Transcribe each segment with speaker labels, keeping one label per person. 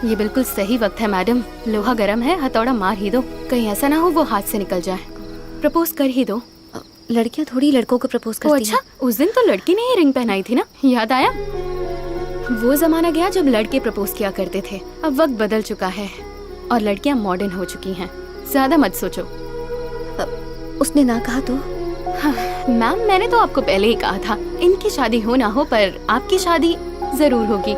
Speaker 1: ये बिल्कुल सही वक्त है मैडम। लोहा गर्म है, हथौड़ा मार ही दो, कहीं ऐसा ना हो वो हाथ से निकल जाए। प्रपोज कर ही दो।
Speaker 2: लड़कियां थोड़ी लड़कों को प्रपोज करती हैं।
Speaker 1: अच्छा, उस दिन तो लड़की ने ही रिंग पहनाई थी ना, याद आया? वो जमाना गया जब लड़के प्रपोज किया करते थे। अब वक्त बदल चुका है और लड़कियां मॉडर्न हो चुकी हैं। ज्यादा मत सोचो।
Speaker 2: उसने ना कहा तो?
Speaker 1: हाँ, मैम मैंने तो आपको पहले ही कहा था, इनकी शादी हो ना हो पर आपकी शादी जरूर होगी।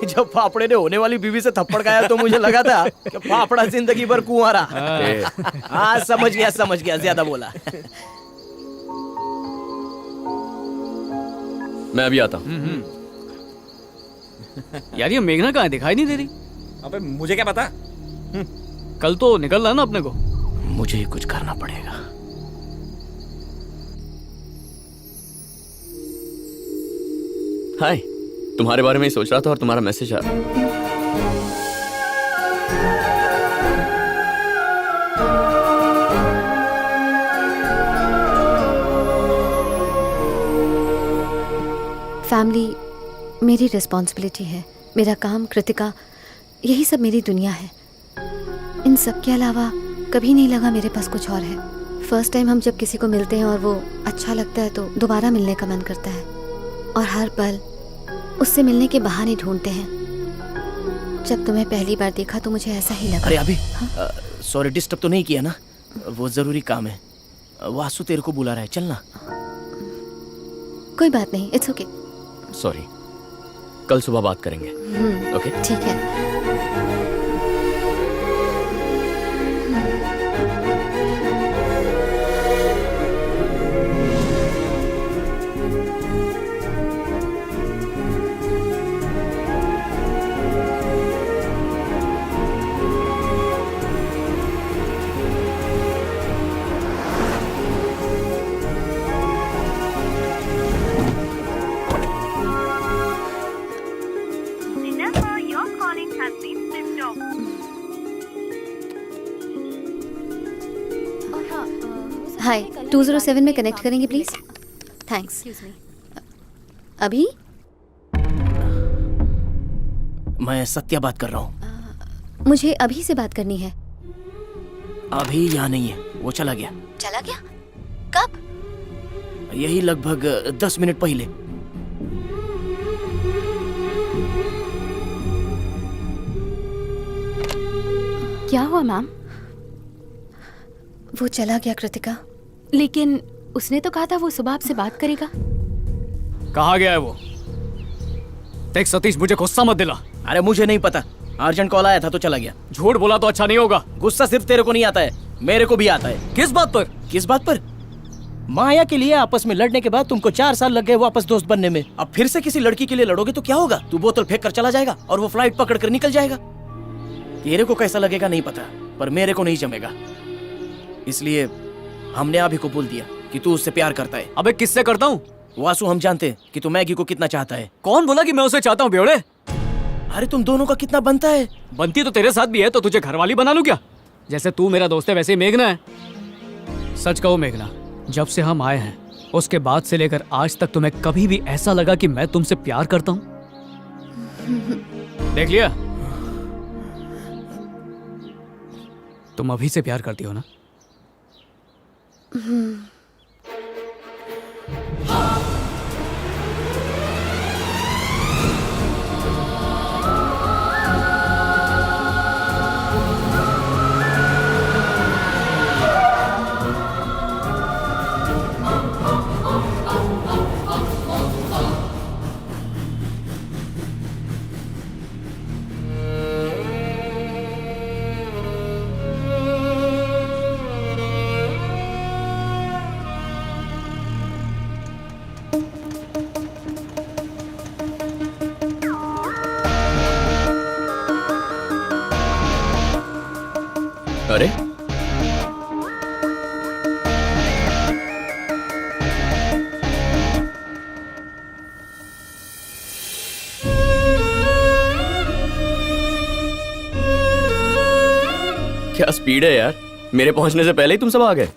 Speaker 3: जब फाफड़े ने होने वाली बीवी से थप्पड़ खाया तो मुझे लगा था कि फाफड़ा जिंदगी भर कुंवारा। हाँ समझ गया, ज्यादा बोला।
Speaker 4: मैं अभी आता हूँ।
Speaker 5: यार ये मेघना कहाँ है, दिखाई नहीं दे रही।
Speaker 3: अबे मुझे क्या पता।
Speaker 5: कल तो निकलना है ना अपने को।
Speaker 3: मुझे ही कुछ करना पड़ेगा।
Speaker 4: हाय, तुम्हारे बारे में ही सोच रहा था और तुम्हारा मैसेज आया।
Speaker 2: फैमिली मेरी रिस्पॉन्सिबिलिटी है, मेरा काम, कृतिका, यही सब मेरी दुनिया है। इन सब के अलावा कभी नहीं लगा मेरे पास कुछ और है। फर्स्ट टाइम हम जब किसी को मिलते हैं और वो अच्छा लगता है तो दोबारा मिलने का मन करता है और हर पल उससे मिलने के बहाने ढूंढते हैं। जब तुम्हें पहली बार देखा तो मुझे ऐसा ही लगा।
Speaker 3: अरे अभी सॉरी, डिस्टर्ब तो नहीं किया ना? वो जरूरी काम है। वासु तेरे को बुला रहा है, चलना।
Speaker 2: कोई बात नहीं, इट्स ओके।
Speaker 4: सॉरी, कल सुबह बात करेंगे। ओके
Speaker 2: ठीक है। हाय, 207 में कनेक्ट करेंगे प्लीज। थैंक्स। अभी
Speaker 3: मैं सत्या बात कर रहा हूँ।
Speaker 2: मुझे अभी से बात करनी है।
Speaker 3: अभी यहाँ नहीं है, वो चला गया।
Speaker 2: चला गया? कब?
Speaker 3: यही लगभग 10 मिनट पहले।
Speaker 1: क्या हुआ मैम?
Speaker 2: वो चला गया कृतिका।
Speaker 1: लेकिन उसने तो कहा था वो सुबह आपसे बात करेगा।
Speaker 5: कहाँ गया है वो? देख सतीश, मुझे गुस्सा मत दिला।
Speaker 3: अरे मुझे नहीं पता, अर्जेंट कॉल आया था तो चला गया।
Speaker 5: झूठ बोला तो अच्छा नहीं होगा।
Speaker 3: गुस्सा सिर्फ तेरे को नहीं आता है, मेरे को भी आता है।
Speaker 5: किस बात पर?
Speaker 3: किस बात पर? माया के लिए आपस में लड़ने के बाद तुमको 4 साल लग गए वापस दोस्त बनने में। अब फिर से किसी लड़की के लिए लड़ोगे तो क्या होगा? तू बोतल फेंक कर चला जाएगा और वो फ्लाइट पकड़ कर निकल जाएगा। तेरे को कैसा लगेगा नहीं पता, पर मेरे को नहीं जमेगा। इसलिए हमने अभी को बोल दिया कि तू उससे प्यार करता है।
Speaker 5: अबे किससे करता हूँ?
Speaker 3: वासु, हम जानते हैं कि तू मैगी को कितना चाहता है।
Speaker 5: कौन बोला कि मैं उसे चाहता हूँ बेवड़े?
Speaker 3: अरे तुम दोनों का कितना बनता है?
Speaker 5: बनती तो तेरे साथ भी है, तो तुझे घरवाली बना लूं क्या? जैसे तू मेरा दोस्त है वैसे ही मेघना है। सच कहो मेघना, जब से हम आए हैं उसके बाद से लेकर आज तक तुम्हें कभी भी ऐसा लगा कि मैं तुमसे प्यार करता हूँ? देख लिया, तुम अभी से प्यार करती हो ना?
Speaker 4: अरे क्या स्पीड है यार, मेरे पहुंचने से पहले ही तुम सब आ गए।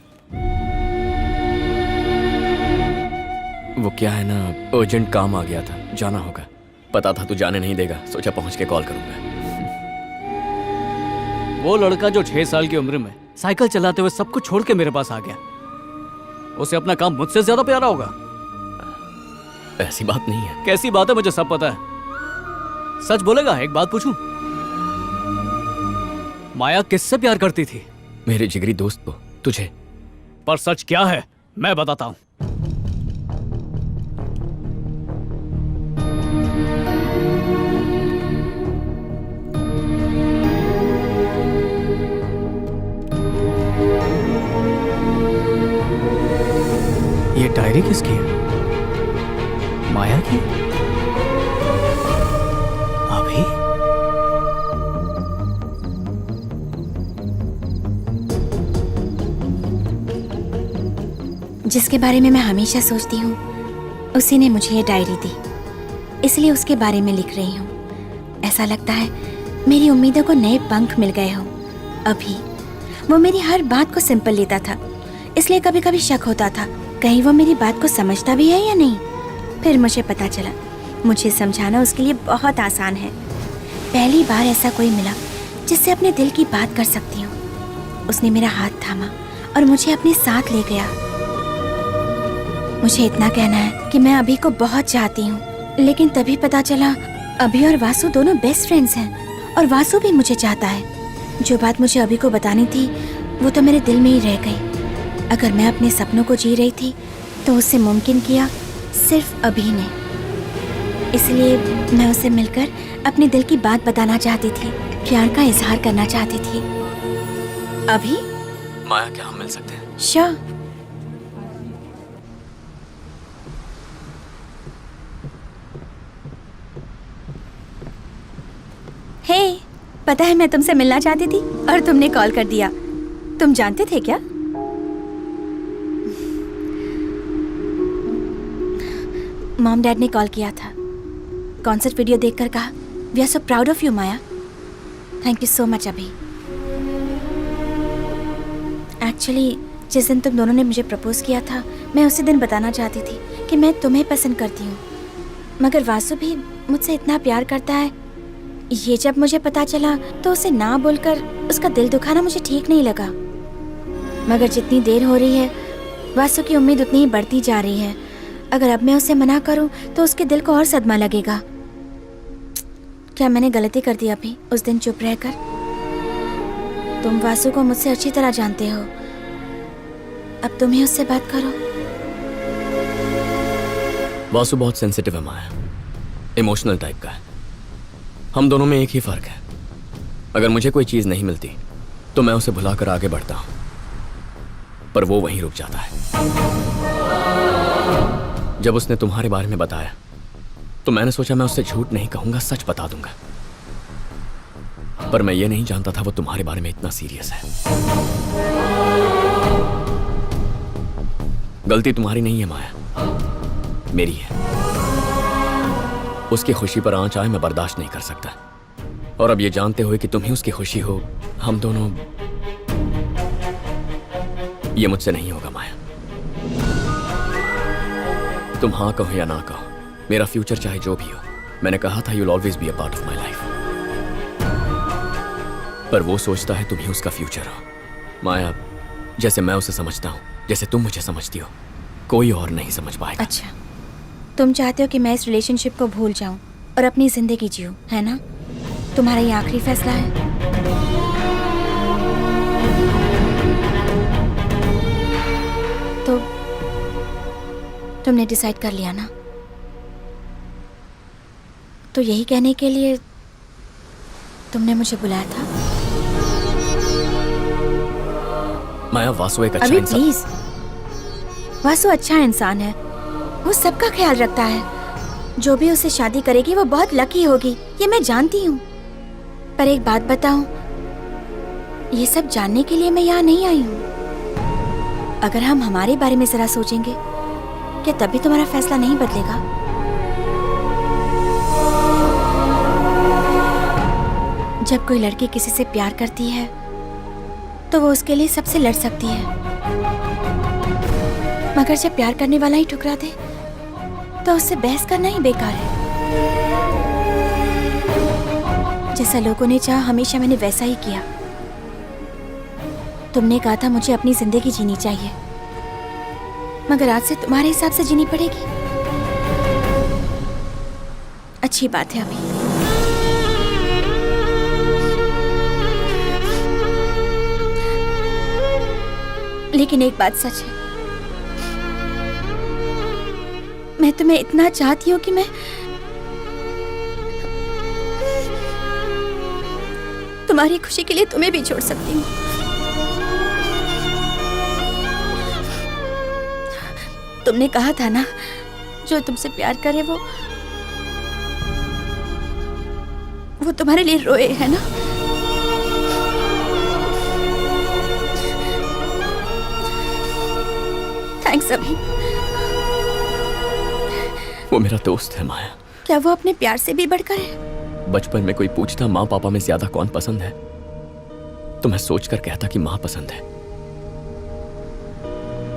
Speaker 4: वो क्या है ना, अर्जेंट काम आ गया था, जाना होगा। पता था तू जाने नहीं देगा, सोचा पहुंच के कॉल करूंगा।
Speaker 5: वो लड़का जो 6 साल की उम्र में साइकिल चलाते हुए सब कुछ छोड़ के मेरे पास आ गया, उसे अपना काम मुझसे ज्यादा प्यारा होगा।
Speaker 4: ऐसी बात नहीं है।
Speaker 5: कैसी बात है, मुझे सब पता है। सच बोलेगा? एक बात पूछूं, माया किससे प्यार करती थी?
Speaker 4: मेरे जिगरी दोस्त को, तुझे।
Speaker 5: पर सच क्या है मैं बताता हूं। ये डायरी किसकी है? माया की? अभी?
Speaker 6: जिसके बारे में मैं हमेशा सोचती हूँ उसी ने मुझे ये डायरी दी, इसलिए उसके बारे में लिख रही हूँ। ऐसा लगता है मेरी उम्मीदों को नए पंख मिल गए हों। अभी वो मेरी हर बात को सिंपल लेता था, इसलिए कभी कभी शक होता था कहीं वो मेरी बात को समझता भी है या नहीं। फिर मुझे पता चला मुझे समझाना उसके लिए बहुत आसान है। पहली बार ऐसा कोई मिला जिससे अपने दिल की बात कर सकती हूँ। उसने मेरा हाथ थामा और मुझे अपने साथ ले गया। मुझे इतना कहना है कि मैं अभी को बहुत चाहती हूँ, लेकिन तभी पता चला अभी और वासु दोनों बेस्ट फ्रेंड्स हैं और वासु भी मुझे चाहता है। जो बात मुझे अभी को बतानी थी वो तो मेरे दिल में ही रह गई। अगर मैं अपने सपनों को जी रही थी तो उसे मुमकिन किया सिर्फ अभी ने। इसलिए मैं उसे मिलकर अपने दिल की बात बताना चाहती थी, प्यार का इजहार करना चाहती थी। अभी
Speaker 4: माया, क्या हम मिल सकते हैं?
Speaker 6: श्योर। हे, पता है मैं तुमसे मिलना चाहती थी और तुमने कॉल कर दिया। तुम जानते थे क्या? मॉम डैड ने कॉल किया था, कॉन्सर्ट वीडियो देखकर कहा we are so proud of you Maya. Thank you so much. अभी एक्चुअली जिस दिन तुम दोनों ने मुझे प्रपोज किया था मैं उसी दिन बताना चाहती थी कि मैं तुम्हें पसंद करती हूँ, मगर वासु भी मुझसे इतना प्यार करता है। ये जब मुझे पता चला तो उसे ना बोलकर उसका दिल दुखाना मुझे ठीक नहीं लगा। मगर जितनी देर हो रही है वासु की उम्मीद उतनी ही बढ़ती जा रही है। अगर अब मैं उसे मना करूं तो उसके दिल को और सदमा लगेगा। क्या मैंने गलती कर दी अभी उस दिन चुप रहकर? तुम वासु को मुझसे अच्छी तरह जानते हो, अब तुम ही उससे बात करो।
Speaker 4: वासु बहुत सेंसिटिव है माया, इमोशनल टाइप का है। हम दोनों में एक ही फर्क है, अगर मुझे कोई चीज नहीं मिलती तो मैं उसे भुलाकर आगे बढ़ता हूं, पर वो वहीं रुक जाता है। जब उसने तुम्हारे बारे में बताया तो मैंने सोचा मैं उससे झूठ नहीं कहूंगा, सच बता दूंगा। पर मैं ये नहीं जानता था वो तुम्हारे बारे में इतना सीरियस है। गलती तुम्हारी नहीं है माया, मेरी है। उसकी खुशी पर आंच आए मैं बर्दाश्त नहीं कर सकता, और अब ये जानते हुए कि तुम ही उसकी खुशी हो, हम दोनों, ये मुझसे नहीं होगा माया। तुम हाँ कहो या ना कहो, मेरा फ्यूचर चाहे जो भी हो, मैंने कहा था you'll always be a part of my life। पर वो सोचता है तुम ही उसका फ्यूचर हो। माया, जैसे मैं उसे समझता हूँ, जैसे तुम मुझे समझती हो, कोई और नहीं समझ पाएगा।
Speaker 6: अच्छा, तुम चाहते हो कि मैं इस रिलेशनशिप को भूल जाऊं और अपनी जिंदगी जीऊं, है ना? तुम्हारा ये आखिरी फैसला है। तो तुमने डिसाइड कर लिया ना? तो यही कहने के लिए तुमने मुझे बुलाया था?
Speaker 4: माया, वासु एक अच्छा
Speaker 6: अभी
Speaker 4: इंसान।
Speaker 6: प्लीज, वासु अच्छा इंसान है, वो सबका ख्याल रखता है। जो भी उससे शादी करेगी वो बहुत लकी होगी, ये मैं जानती हूँ। पर एक बात बताऊं, ये सब जानने के लिए मैं यहाँ नहीं आई हूँ। अगर हम हमारे बारे में जरा सोचेंगे, क्या तभी तुम्हारा फैसला नहीं बदलेगा? जब कोई लड़की किसी से प्यार करती है तो वो उसके लिए सबसे लड़ सकती है, मगर जब प्यार करने वाला ही ठुकरा दे तो उससे बहस करना ही बेकार है। जैसा लोगों ने चाहा हमेशा मैंने वैसा ही किया। तुमने कहा था मुझे अपनी जिंदगी जीनी चाहिए, मगर आज से तुम्हारे हिसाब से जीनी पड़ेगी। अच्छी बात है अभी। लेकिन एक बात सच है, मैं तुम्हें इतना चाहती हूँ कि मैं तुम्हारी खुशी के लिए तुम्हें भी छोड़ सकती हूँ। तुमने कहा था ना, जो तुमसे प्यार करे वो तुम्हारे लिए रोए, है ना? थैंक्स अभी।
Speaker 4: वो मेरा दोस्त है माया।
Speaker 6: क्या वो अपने प्यार से भी बढ़कर है?
Speaker 4: बचपन में कोई पूछता माँ पापा में ज्यादा कौन पसंद है, तो मैं सोचकर कहता कि माँ पसंद है।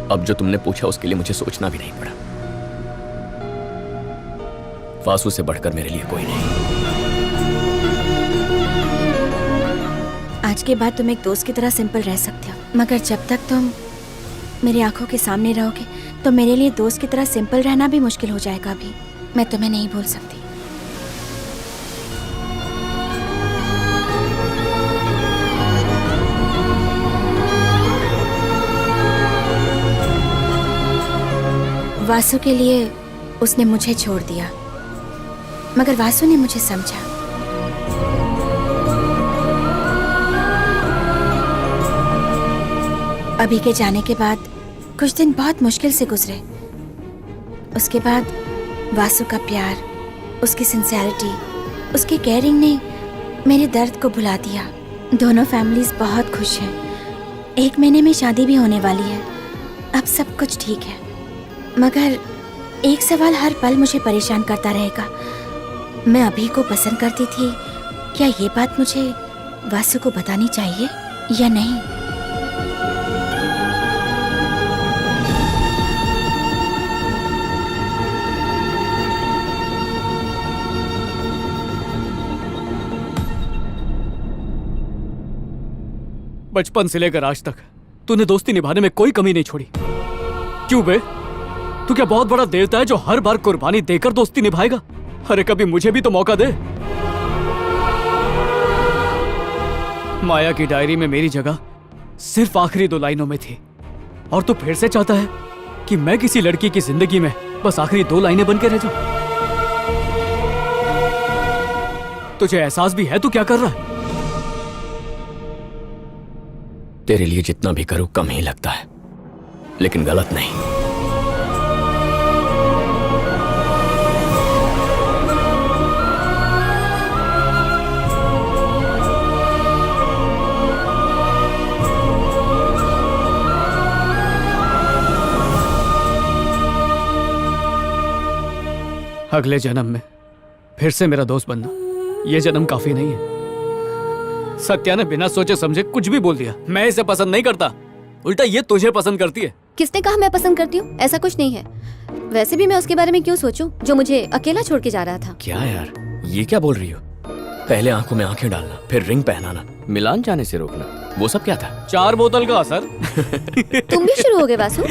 Speaker 4: अब जो तुमने पूछा उसके लिए मुझे सोचना भी नहीं पड़ा। वासु से बढ़कर मेरे लिए कोई नहीं।
Speaker 6: आज के बाद तुम एक दोस्त की तरह सिंपल रह सकते हो, मगर जब तक तुम मेरी आंखों के सामने रहोगे तो मेरे लिए दोस्त की तरह सिंपल रहना भी मुश्किल हो जाएगा। अभी मैं तुम्हें नहीं भूल सकती। वासु के लिए उसने मुझे छोड़ दिया, मगर वासु ने मुझे समझा। अभी के जाने के बाद कुछ दिन बहुत मुश्किल से गुजरे। उसके बाद वासु का प्यार, उसकी सिंसेरिटी, उसकी केयरिंग ने मेरे दर्द को भुला दिया। दोनों फैमिलीज बहुत खुश हैं। 1 महीने में शादी भी होने वाली है। अब सब कुछ ठीक है, मगर एक सवाल हर पल मुझे परेशान करता रहेगा। मैं अभी को पसंद करती थी, क्या ये बात मुझे वासु को बतानी चाहिए या नहीं?
Speaker 5: बचपन से लेकर आज तक तूने दोस्ती निभाने में कोई कमी नहीं छोड़ी। क्यों बे? तू क्या बहुत बड़ा देवता है जो हर बार कुर्बानी देकर दोस्ती निभाएगा? अरे कभी मुझे भी तो मौका दे। माया की डायरी में मेरी जगह सिर्फ आखिरी 2 लाइनों में थी, और तू फिर से चाहता है कि मैं किसी लड़की की जिंदगी में बस आखिरी 2 लाइनें बन के रह जाऊं। तुझे एहसास भी है तू क्या कर रहा है?
Speaker 4: तेरे लिए जितना भी करूं कम ही लगता है, लेकिन गलत नहीं।
Speaker 5: अगले जन्म में फिर से मेरा दोस्त बनना, यह जन्म काफी नहीं है। सत्या ने बिना सोचे समझे कुछ भी बोल दिया। मैं इसे पसंद नहीं करता, उल्टा ये तुझे पसंद करती है।
Speaker 2: किसने कहा मैं पसंद करती हूँ? ऐसा कुछ नहीं है। वैसे भी मैं उसके बारे में क्यों सोचूं जो मुझे अकेला छोड़ के जा रहा था।
Speaker 4: क्या यार, ये क्या बोल रही हो? पहले आंखों में आंखें डालना, फिर रिंग पहनाना, मिलान जाने से रोकना, वो सब क्या था?
Speaker 5: 4 बोतल का असर।
Speaker 2: तुम भी शुरू हो गए वासु।